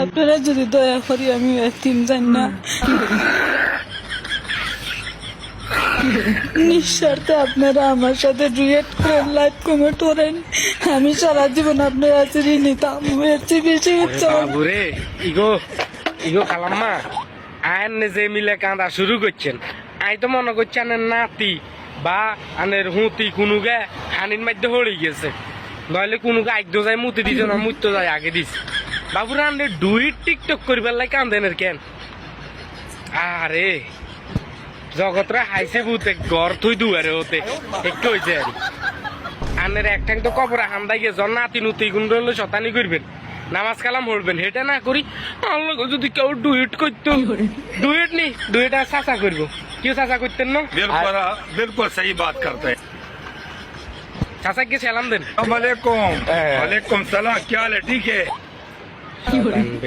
আপনারা যদি দয়া করি আমি এতিম জান না নিঃস্বার্থে আপনারা আমার সাথে ডুয়েট করেন, লাইভ কমেন্ট করেন। আমি সারা জীবন আপনার কাছে ঋণী, এর চেয়ে বেশি উৎসাহ বাবুরে ইগো ইগো খালাম্মা আয়ন যে মিলে কাঁদা শুরু করছেন। আই তো মনে করছি আনের নাতি বা আনের হুঁতি কোনো গে হানির মধ্যে হয়ে গেছে, নইলে কোনো গে আইদ্য যায় মুতি দিছে না, মুততে যায় আগে দিস। বাবুরা আনের ডুইট টিকটক করিবার লাই কান্দেনের কেন? আরে জগতরা হাইছে বুতে ঘর থুই দুয়ারে হতে একটু হয়েছে আর আনের এক ঠ্যাং তো কবরে হান্দাই গিয়ে জন নাতি নুতি গুণ রইল শতানি করবেন, নামাজ কালাম পড়বেন, হেটা না করি আল্লাহ যদি কেউ ডুয়েট করতো। ডুয়েট নি ডুয়েট আর চাচা করবো, কেউ চাচা করতেন না? बिल्कुल सही बात करते हैं। চাচাকে সালাম দেন। वालेकुम वालेकुम सलाम, क्या हाल है? ठीक है।